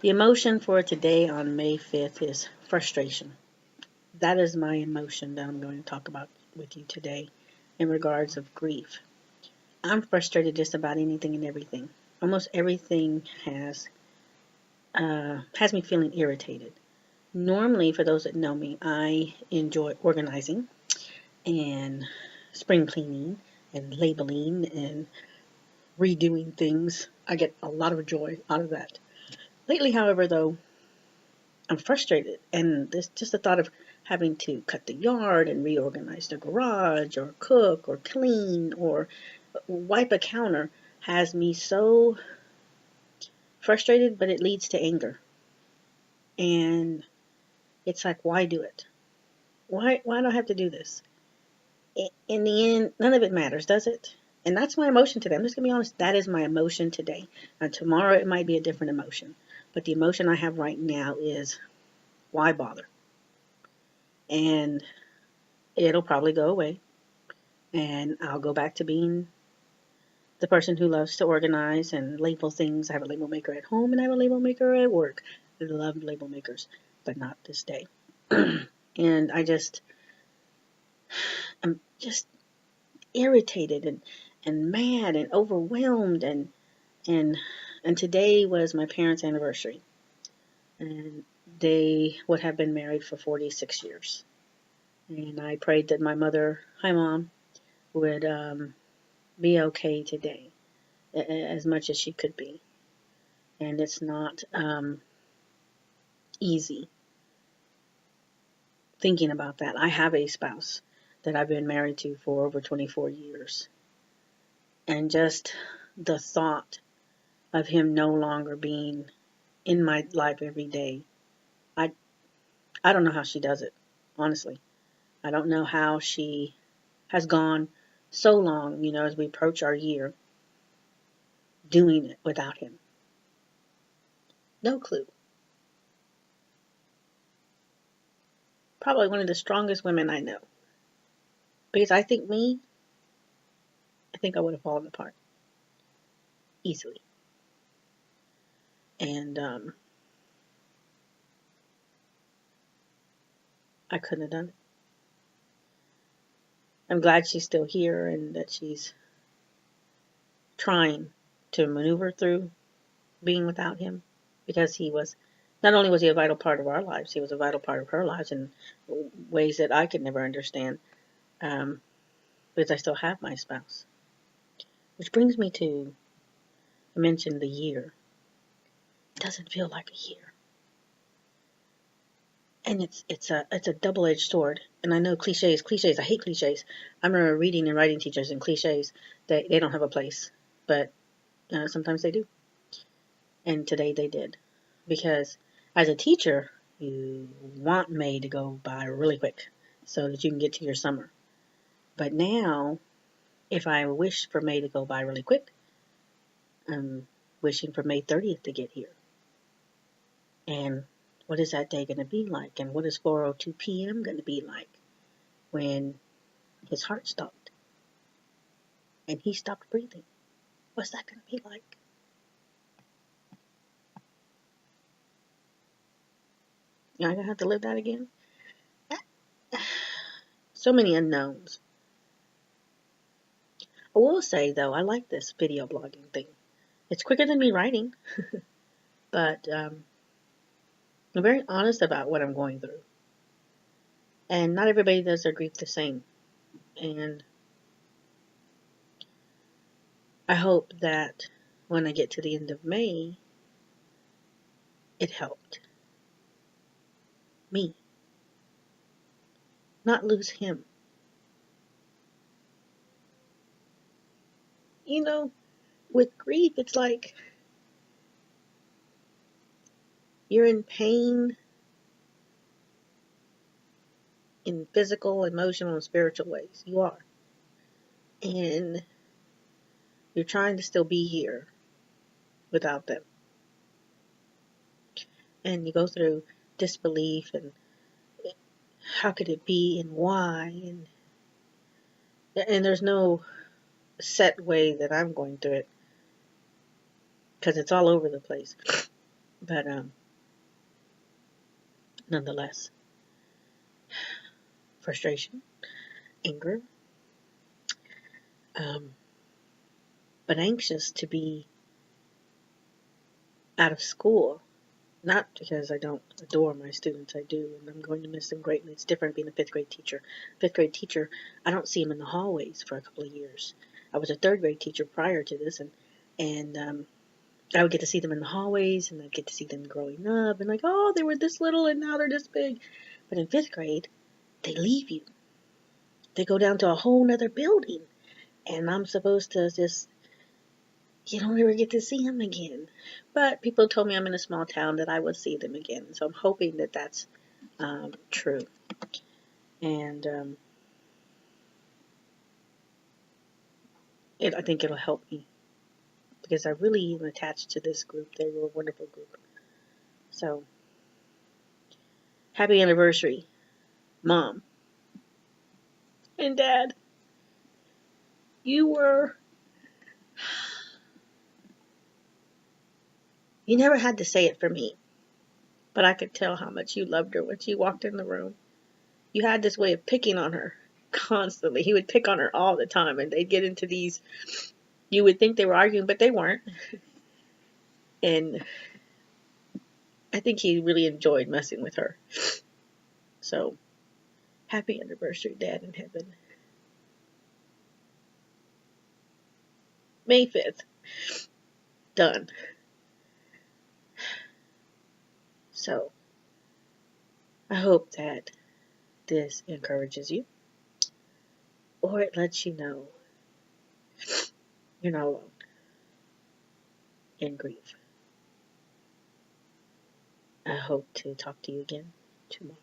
The emotion for today on May 5th is frustration. That is my emotion that I'm going to talk about with you today in regards of grief. I'm frustrated just about anything and everything. Almost everything has me feeling irritated. Normally, for those that know me, I enjoy organizing and spring cleaning and labeling and redoing things. I get a lot of joy out of that. Lately, however, though, I'm frustrated, and this just the thought of having to cut the yard and reorganize the garage or cook or clean or wipe a counter has me so frustrated, but it leads to anger. And it's like, why do it? Why do I have to do this? In the end, none of it matters, does it? And that's my emotion today. I'm just gonna be honest. That is my emotion today. And tomorrow it might be a different emotion, but the emotion I have right now is why bother? And it'll probably go away, and I'll go back to being the person who loves to organize and label things. I have a label maker at home and I have a label maker at work. I love label makers, but not this day. And I'm just irritated and mad and overwhelmed and and today was my parents' anniversary, and they would have been married for 46 years. And I prayed that my mother, hi mom, would be okay today, as much as she could be. And it's not easy thinking about that. I have a spouse that I've been married to for over 24 years. And just the thought of him no longer being in my life every day, I, I don't know how she does it, honestly. I don't know how she has gone so long, as we approach our year, doing it without him. No clue. Probably one of the strongest women I know. Because I think I would have fallen apart easily. And I couldn't have done it. I'm glad she's still here and that she's trying to maneuver through being without him, because he was not only was he a vital part of our lives, he was a vital part of her lives in ways that I could never understand. Um, because I still have my spouse. Which brings me to mention the year. It doesn't feel like a year. And it's a double-edged sword. And I know cliches. I hate cliches. I remember reading and writing teachers and cliches. They don't have a place, but sometimes they do. And today they did, because as a teacher, you want May to go by really quick so that you can get to your summer. But now, if I wish for May to go by really quick, I'm wishing for May 30th to get here. And what is that day going to be like? And what is 4:02 p.m. going to be like when his heart stopped and he stopped breathing? What's that going to be like? Am I going to have to live that again? So many unknowns. I will say, though, I like this video blogging thing. It's quicker than me writing, but I'm very honest about what I'm going through. And not everybody does their grief the same. And I hope that when I get to the end of May, it helped me not lose him. With grief, it's like you're in pain in physical, emotional, and spiritual ways. You are. And you're trying to still be here without them. And you go through disbelief and how could it be and why, and there's no set way that I'm going through it, because it's all over the place. But nonetheless, frustration, anger, um, but anxious to be out of school. Not because I don't adore my students, I do, and I'm going to miss them greatly. It's different being a fifth grade teacher. Fifth grade teacher, I don't see them in the hallways for a couple of years. I was a third grade teacher prior to this, and I would get to see them in the hallways, and I'd get to see them growing up, and like, oh, they were this little, and now they're this big. But in fifth grade, they leave you. They go down to a whole nother building, and I'm supposed to just, you don't ever get to see them again. But people told me I'm in a small town that I will see them again, so I'm hoping that that's true. And I think it'll help me because I really am attached to this group. They were a wonderful group. So, happy anniversary, Mom and Dad. You never had to say it for me, but I could tell how much you loved her when she walked in the room. You had this way of picking on her constantly. He would pick on her all the time, and they'd get into these. You would think they were arguing, but they weren't. And I think he really enjoyed messing with her. So, happy anniversary, Dad in heaven. May 5th. Done. So, I hope that this encourages you, or it lets you know you're not alone in grief. I hope to talk to you again tomorrow.